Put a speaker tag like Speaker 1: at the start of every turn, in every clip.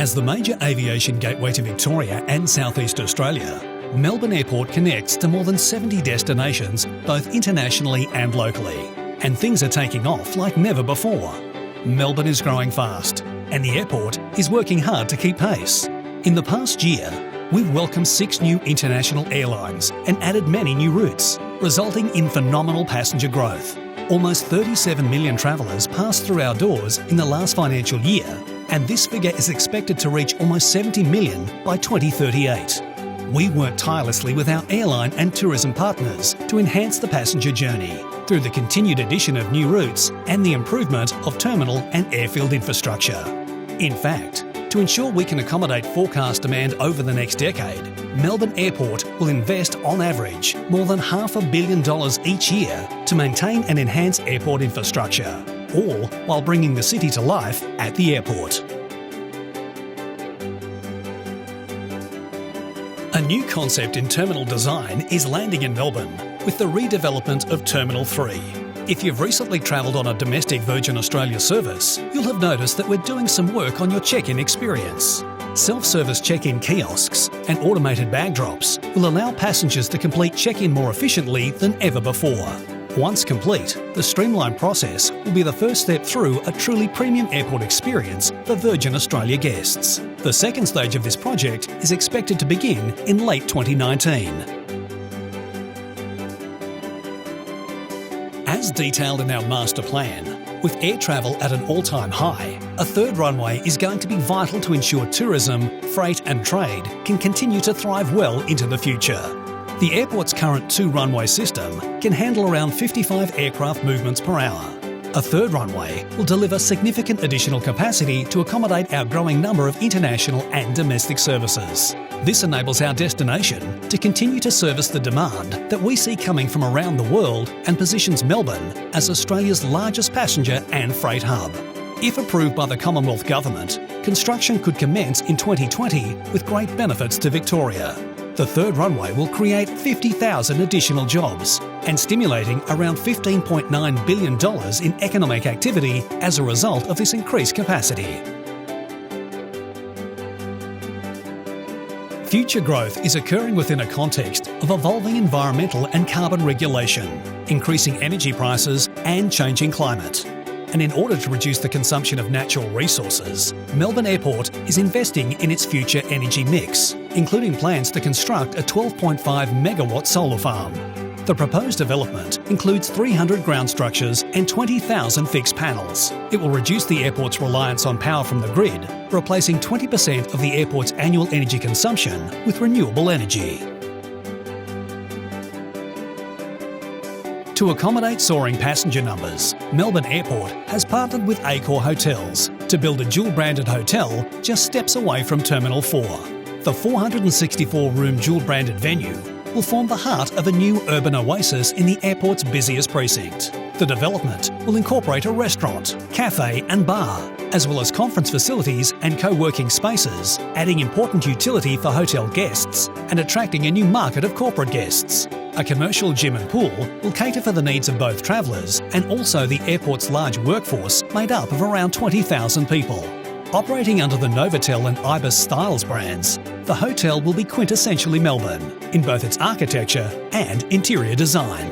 Speaker 1: As the major aviation gateway to Victoria and Southeast Australia, Melbourne Airport connects to more than 70 destinations, both internationally and locally. And things are taking off like never before. Melbourne is growing fast, and the airport is working hard to keep pace. In the past year, we've welcomed 6 new international airlines and added many new routes, resulting in phenomenal passenger growth. Almost 37 million travellers passed through our doors in the last financial year, and this figure is expected to reach almost 70 million by 2038. We work tirelessly with our airline and tourism partners to enhance the passenger journey through the continued addition of new routes and the improvement of terminal and airfield infrastructure. In fact, to ensure we can accommodate forecast demand over the next decade, Melbourne Airport will invest on average more than $500 million each year to maintain and enhance airport infrastructure, all while bringing the city to life at the airport. A new concept in terminal design is landing in Melbourne with the redevelopment of Terminal 3. If you've recently travelled on a domestic Virgin Australia service, you'll have noticed that we're doing some work on your check-in experience. Self-service check-in kiosks and automated bag drops will allow passengers to complete check-in more efficiently than ever before. Once complete, the streamlined process will be the first step through a truly premium airport experience for Virgin Australia guests. The second stage of this project is expected to begin in late 2019. As detailed in our master plan, with air travel at an all-time high, a third runway is going to be vital to ensure tourism, freight and trade can continue to thrive well into the future. The airport's current 2-runway system can handle around 55 aircraft movements per hour. A third runway will deliver significant additional capacity to accommodate our growing number of international and domestic services. This enables our destination to continue to service the demand that we see coming from around the world and positions Melbourne as Australia's largest passenger and freight hub. If approved by the Commonwealth Government, construction could commence in 2020 with great benefits to Victoria. The third runway will create 50,000 additional jobs and stimulating around $15.9 billion in economic activity as a result of this increased capacity. Future growth is occurring within a context of evolving environmental and carbon regulation, increasing energy prices and changing climate. And in order to reduce the consumption of natural resources, Melbourne Airport is investing in its future energy mix, including plans to construct a 12.5 megawatt solar farm. The proposed development includes 300 ground structures and 20,000 fixed panels. It will reduce the airport's reliance on power from the grid, replacing 20% of the airport's annual energy consumption with renewable energy. To accommodate soaring passenger numbers, Melbourne Airport has partnered with Accor Hotels to build a dual-branded hotel just steps away from Terminal 4. The 464-room dual-branded venue will form the heart of a new urban oasis in the airport's busiest precinct. The development will incorporate a restaurant, cafe and bar, as well as conference facilities and co-working spaces, adding important utility for hotel guests and attracting a new market of corporate guests. A commercial gym and pool will cater for the needs of both travellers and also the airport's large workforce made up of around 20,000 people. Operating under the NOVOTEL and Ibis Styles brands, the hotel will be quintessentially Melbourne in both its architecture and interior design.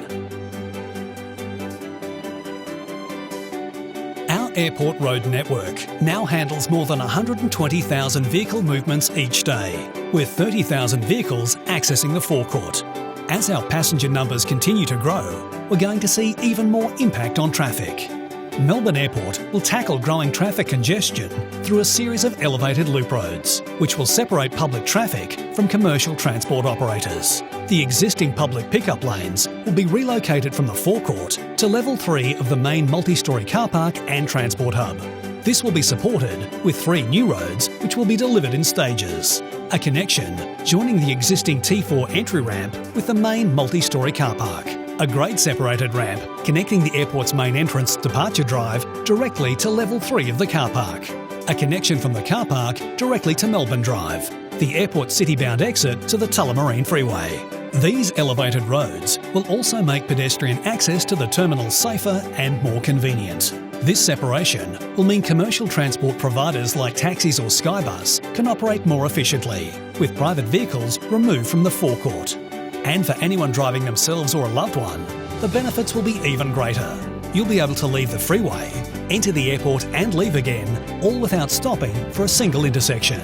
Speaker 1: Our airport road network now handles more than 120,000 vehicle movements each day, with 30,000 vehicles accessing the forecourt. As our passenger numbers continue to grow, we're going to see even more impact on traffic. Melbourne Airport will tackle growing traffic congestion through a series of elevated loop roads, which will separate public traffic from commercial transport operators. The existing public pickup lanes will be relocated from the forecourt to Level 3 of the main multi-storey car park and transport hub. This will be supported with 3 new roads which will be delivered in stages. A connection joining the existing T4 entry ramp with the main multi-storey car park. A grade-separated ramp connecting the airport's main entrance departure drive directly to Level 3 of the car park. A connection from the car park directly to Melbourne Drive, the airport's city-bound exit to the Tullamarine Freeway. These elevated roads will also make pedestrian access to the terminal safer and more convenient. This separation will mean commercial transport providers like taxis or Skybus can operate more efficiently, with private vehicles removed from the forecourt. And for anyone driving themselves or a loved one, the benefits will be even greater. You'll be able to leave the freeway, enter the airport and leave again, all without stopping for a single intersection.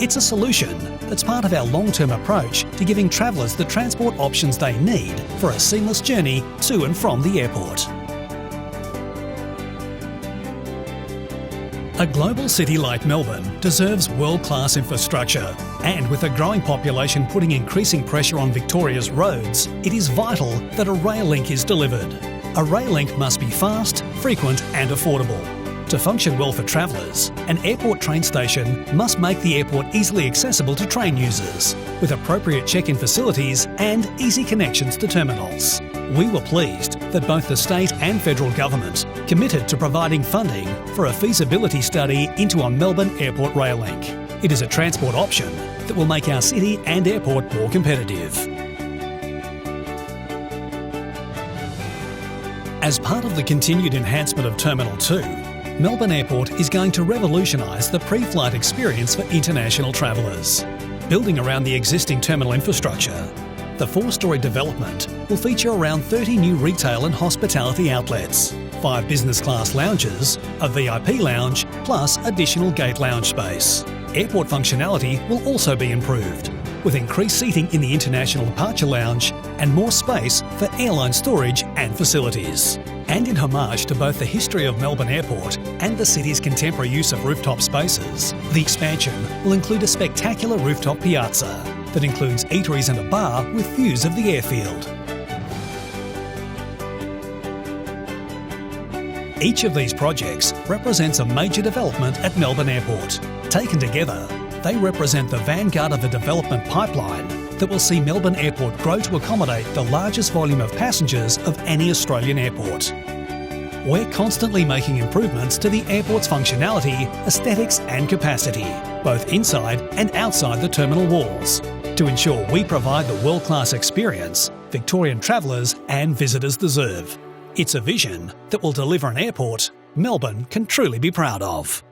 Speaker 1: It's a solution that's part of our long-term approach to giving travellers the transport options they need for a seamless journey to and from the airport. A global city like Melbourne deserves world-class infrastructure, and with a growing population putting increasing pressure on Victoria's roads, it is vital that a rail link is delivered. A rail link must be fast, frequent and affordable. To function well for travellers, an airport train station must make the airport easily accessible to train users, with appropriate check-in facilities and easy connections to terminals. We were pleased that both the state and federal government committed to providing funding for a feasibility study into a Melbourne airport rail link. It is a transport option that will make our city and airport more competitive. As part of the continued enhancement of Terminal 2, Melbourne Airport is going to revolutionise the pre-flight experience for international travellers. Building around the existing terminal infrastructure, the 4-storey development will feature around 30 new retail and hospitality outlets, 5 business class lounges, a VIP lounge, plus additional gate lounge space. Airport functionality will also be improved, with increased seating in the International Departure Lounge and more space for airline storage and facilities. And in homage to both the history of Melbourne Airport and the city's contemporary use of rooftop spaces, the expansion will include a spectacular rooftop piazza that includes eateries and a bar with views of the airfield. Each of these projects represents a major development at Melbourne Airport. Taken together, they represent the vanguard of a development pipeline that will see Melbourne Airport grow to accommodate the largest volume of passengers of any Australian airport. We're constantly making improvements to the airport's functionality, aesthetics and capacity, both inside and outside the terminal walls, to ensure we provide the world-class experience Victorian travellers and visitors deserve. It's a vision that will deliver an airport Melbourne can truly be proud of.